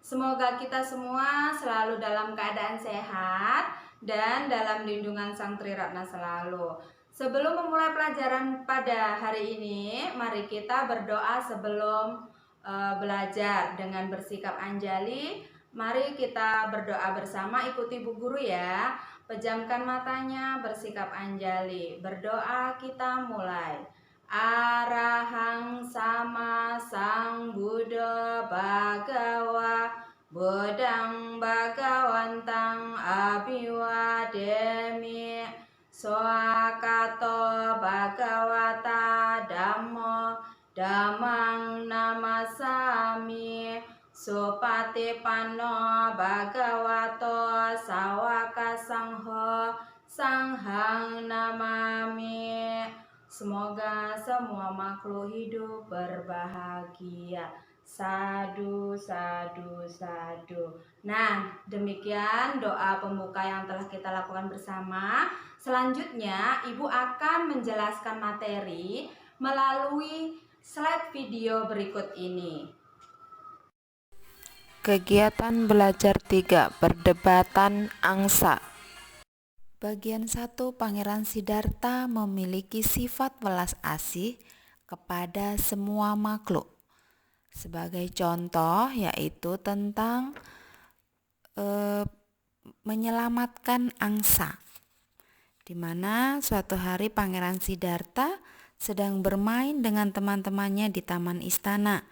Semoga kita semua selalu dalam keadaan sehat dan dalam lindungan Sang Triratna selalu. Sebelum memulai pelajaran pada hari ini, mari kita berdoa sebelum belajar dengan bersikap anjali. Mari kita berdoa bersama, ikuti Bu Guru ya. Pejamkan matanya, bersikap anjali. Berdoa kita mulai. Arahang sama sang Buddha Bhagawa Bodang Bhagawantang Abhiwademi Soakato Bhagawata Dhammo Dhammang Namasami Supatipanno Bhagavato Sawaka Sangho Sanghang Namami. Semoga semua makhluk hidup berbahagia. Sadu, sadu, sadu. Nah, demikian doa pembuka yang telah kita lakukan bersama. Selanjutnya, Ibu akan menjelaskan materi melalui slide video berikut ini. Kegiatan belajar 3, perdebatan angsa. Bagian 1, Pangeran Siddhartha memiliki sifat welas asih kepada semua makhluk. Sebagai contoh yaitu tentang menyelamatkan angsa, di mana suatu hari Pangeran Siddhartha sedang bermain dengan teman-temannya di taman istana.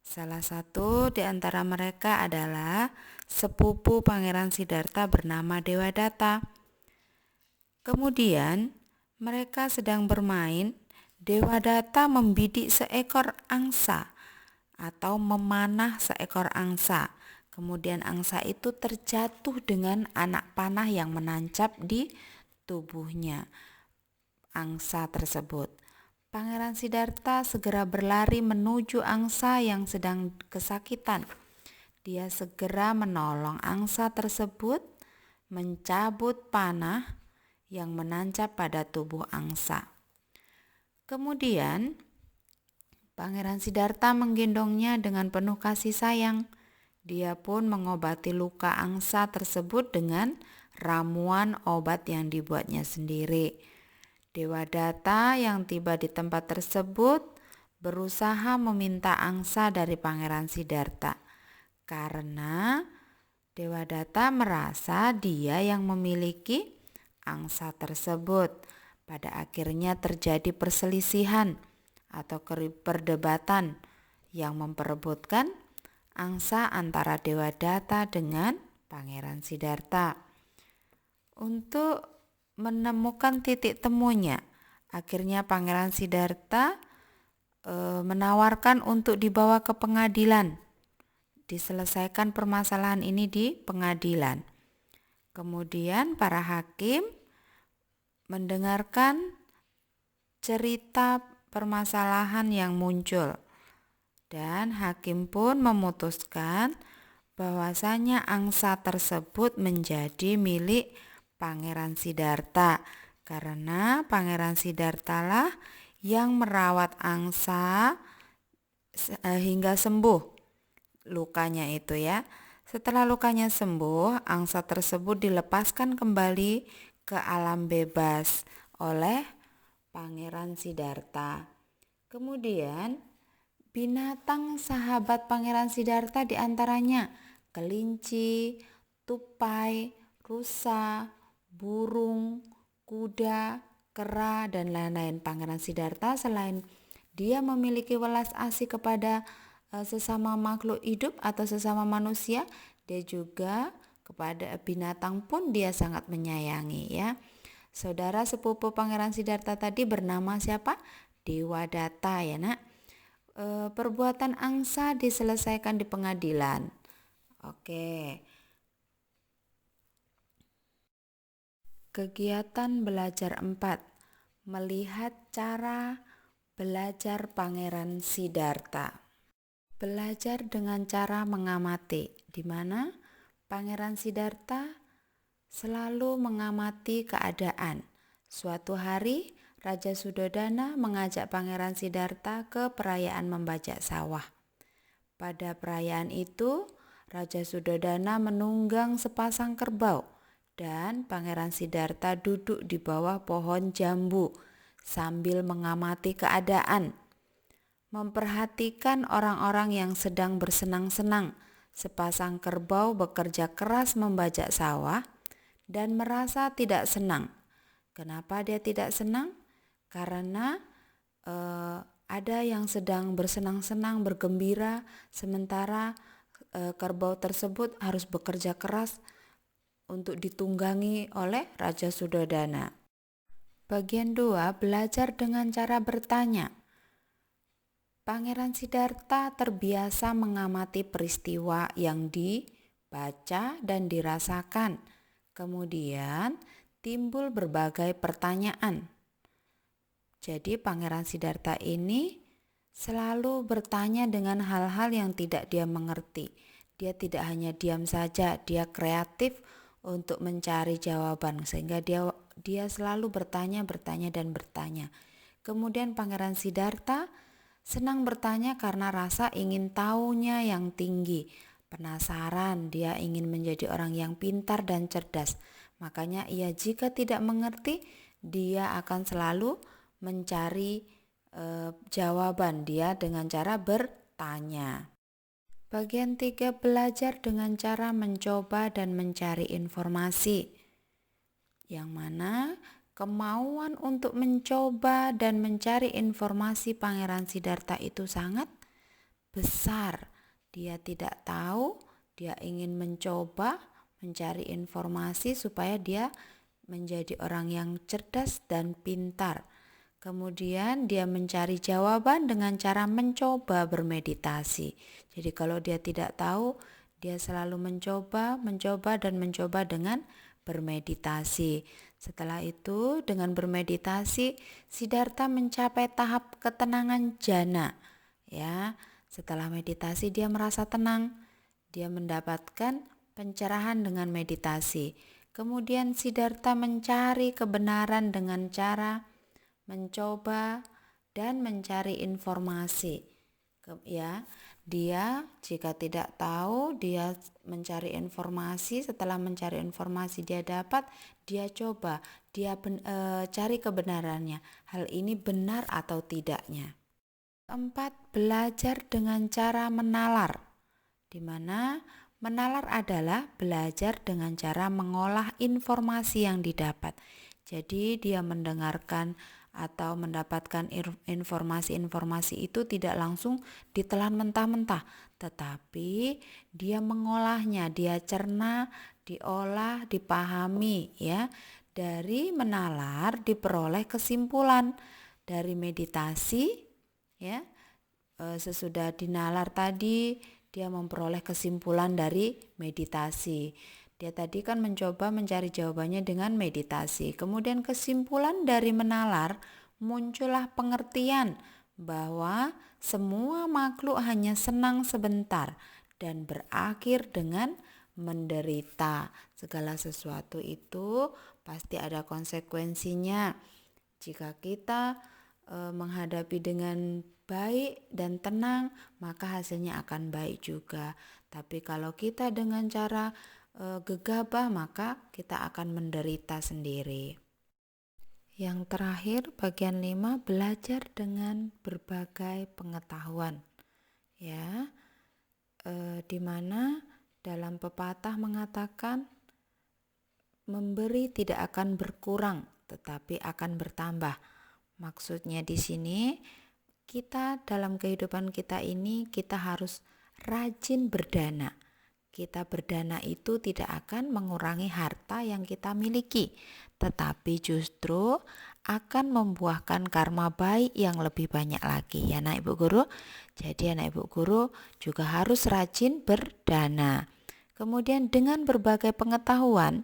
Salah satu di antara mereka adalah sepupu Pangeran Siddhartha bernama Dewadatta. Kemudian mereka sedang bermain, Dewadatta membidik seekor angsa atau memanah seekor angsa. Kemudian angsa itu terjatuh dengan anak panah yang menancap di tubuhnya angsa tersebut. Pangeran Siddhartha segera berlari menuju angsa yang sedang kesakitan. Dia segera menolong angsa tersebut, mencabut panah yang menancap pada tubuh angsa. Kemudian Pangeran Siddhartha menggendongnya dengan penuh kasih sayang. Dia pun mengobati luka angsa tersebut dengan ramuan obat yang dibuatnya sendiri. Dewadatta yang tiba di tempat tersebut berusaha meminta angsa dari Pangeran Siddhartha karena Dewadatta merasa dia yang memiliki angsa tersebut. Pada akhirnya terjadi perselisihan atau perdebatan yang memperebutkan angsa antara Dewadatta dengan Pangeran Siddhartha. Untuk menemukan titik temunya, akhirnya Pangeran Siddhartha menawarkan untuk dibawa ke pengadilan, diselesaikan permasalahan ini di pengadilan. Kemudian para hakim mendengarkan cerita permasalahan yang muncul dan hakim pun memutuskan bahwasanya angsa tersebut menjadi milik Pangeran Siddhartha karena Pangeran Siddhartha lah yang merawat angsa hingga sembuh lukanya itu ya. Setelah lukanya sembuh, angsa tersebut dilepaskan kembali ke alam bebas oleh Pangeran Siddhartha. Kemudian binatang sahabat Pangeran Siddhartha diantaranya kelinci, tupai, rusa, burung, kuda, kera, dan lain-lain. Pangeran Siddhartha selain dia memiliki welas asih kepada sesama makhluk hidup atau sesama manusia, dia juga kepada binatang pun dia sangat menyayangi ya. Saudara sepupu Pangeran Siddhartha tadi bernama siapa? Dewadatta ya nak. Perbuatan angsa diselesaikan di pengadilan. Oke. Kegiatan belajar 4. Melihat cara belajar Pangeran Siddhartha. Belajar dengan cara mengamati, di mana Pangeran Siddhartha selalu mengamati keadaan. Suatu hari Raja Suddhodana mengajak Pangeran Siddhartha ke perayaan membajak sawah. Pada perayaan itu, Raja Suddhodana menunggang sepasang kerbau dan Pangeran Siddhartha duduk di bawah pohon jambu sambil mengamati keadaan, memperhatikan orang-orang yang sedang bersenang-senang. Sepasang kerbau bekerja keras membajak sawah dan merasa tidak senang. Kenapa dia tidak senang? Karena ada yang sedang bersenang-senang, bergembira, sementara kerbau tersebut harus bekerja keras untuk ditunggangi oleh Raja Suddhodana. Bagian 2, belajar dengan cara bertanya. Pangeran Siddhartha terbiasa mengamati peristiwa yang dibaca dan dirasakan. Kemudian timbul berbagai pertanyaan. Jadi Pangeran Siddhartha ini selalu bertanya dengan hal-hal yang tidak dia mengerti. Dia tidak hanya diam saja, dia kreatif untuk mencari jawaban, sehingga dia selalu bertanya dan bertanya. Kemudian Pangeran Siddhartha senang bertanya karena rasa ingin tahunya yang tinggi. Penasaran, dia ingin menjadi orang yang pintar dan cerdas. Makanya jika tidak mengerti, dia akan selalu mencari jawaban dia dengan cara bertanya. Bagian 3, belajar dengan cara mencoba dan mencari informasi. Yang mana kemauan untuk mencoba dan mencari informasi Pangeran Siddhartha itu sangat besar. Dia tidak tahu, dia ingin mencoba mencari informasi supaya dia menjadi orang yang cerdas dan pintar. Kemudian dia mencari jawaban dengan cara mencoba bermeditasi. Jadi kalau dia tidak tahu, dia selalu mencoba dengan bermeditasi. Setelah itu dengan bermeditasi, Siddhartha mencapai tahap ketenangan jhana. Ya, setelah meditasi dia merasa tenang. Dia mendapatkan pencerahan dengan meditasi. Kemudian Siddhartha mencari kebenaran dengan cara mencoba dan mencari informasi. Dia jika tidak tahu, dia mencari informasi. Setelah mencari informasi dia dapat, dia coba, dia cari kebenarannya. Hal ini benar atau tidaknya. 4, belajar dengan cara menalar. Di mana menalar adalah belajar dengan cara mengolah informasi yang didapat. Jadi dia mendengarkan atau mendapatkan informasi-informasi itu tidak langsung ditelan mentah-mentah, tetapi dia mengolahnya, dia cerna, diolah, dipahami ya. Dari menalar diperoleh kesimpulan. Dari meditasi ya, sesudah dinalar tadi dia memperoleh kesimpulan dari meditasi. Dia tadi kan mencoba mencari jawabannya dengan meditasi. Kemudian kesimpulan dari menalar, muncullah pengertian bahwa semua makhluk hanya senang sebentar dan berakhir dengan menderita. Segala sesuatu itu pasti ada konsekuensinya. Jika kita menghadapi dengan baik dan tenang, maka hasilnya akan baik juga. Tapi kalau kita dengan cara gegabah, maka kita akan menderita sendiri. Yang terakhir, bagian 5, belajar dengan berbagai pengetahuan. Ya, di mana dalam pepatah mengatakan memberi tidak akan berkurang, tetapi akan bertambah. Maksudnya di sini kita dalam kehidupan kita ini kita harus rajin berdana. Kita berdana itu tidak akan mengurangi harta yang kita miliki, tetapi justru akan membuahkan karma baik yang lebih banyak lagi ya anak ibu guru. Jadi anak ibu guru juga harus rajin berdana. Kemudian dengan berbagai pengetahuan,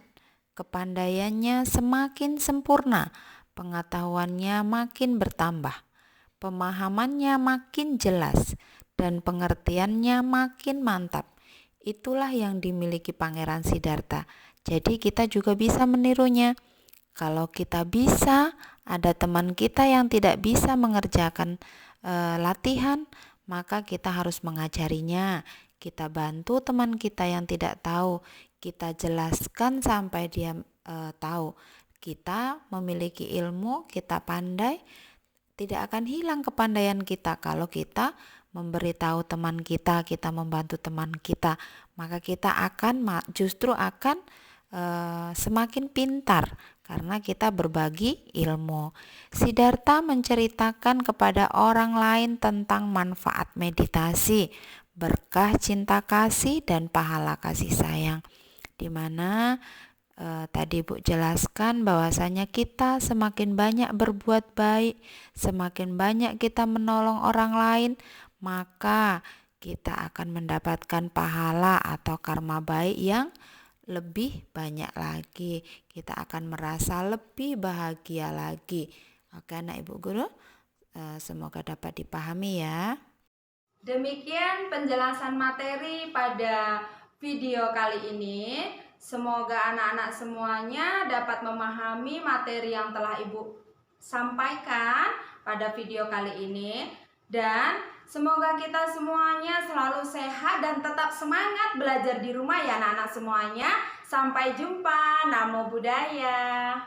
kepandaiannya semakin sempurna, pengetahuannya makin bertambah, pemahamannya makin jelas, dan pengertiannya makin mantap. Itulah yang dimiliki Pangeran Siddhartha. Jadi kita juga bisa menirunya. Kalau kita bisa, ada teman kita yang tidak bisa mengerjakan latihan, maka kita harus mengajarinya. kita bantu teman kita yang tidak tahu, kita jelaskan sampai dia tahu. Kita memiliki ilmu, kita pandai, tidak akan hilang kepandaian kita kalau kita memberitahu teman kita membantu teman kita, maka kita justru akan semakin pintar karena kita berbagi ilmu. Siddhartha menceritakan kepada orang lain tentang manfaat meditasi, berkah cinta kasih dan pahala kasih sayang, di mana tadi Ibu jelaskan bahwasanya kita semakin banyak berbuat baik, semakin banyak kita menolong orang lain, maka kita akan mendapatkan pahala atau karma baik yang lebih banyak lagi. Kita akan merasa lebih bahagia lagi. Oke, anak Ibu Guru, semoga dapat dipahami ya. Demikian penjelasan materi pada video kali ini. Semoga anak-anak semuanya dapat memahami materi yang telah Ibu sampaikan pada video kali ini. Dan semoga kita semuanya selalu sehat dan tetap semangat belajar di rumah ya anak-anak semuanya. Sampai jumpa. Namo Buddhaya.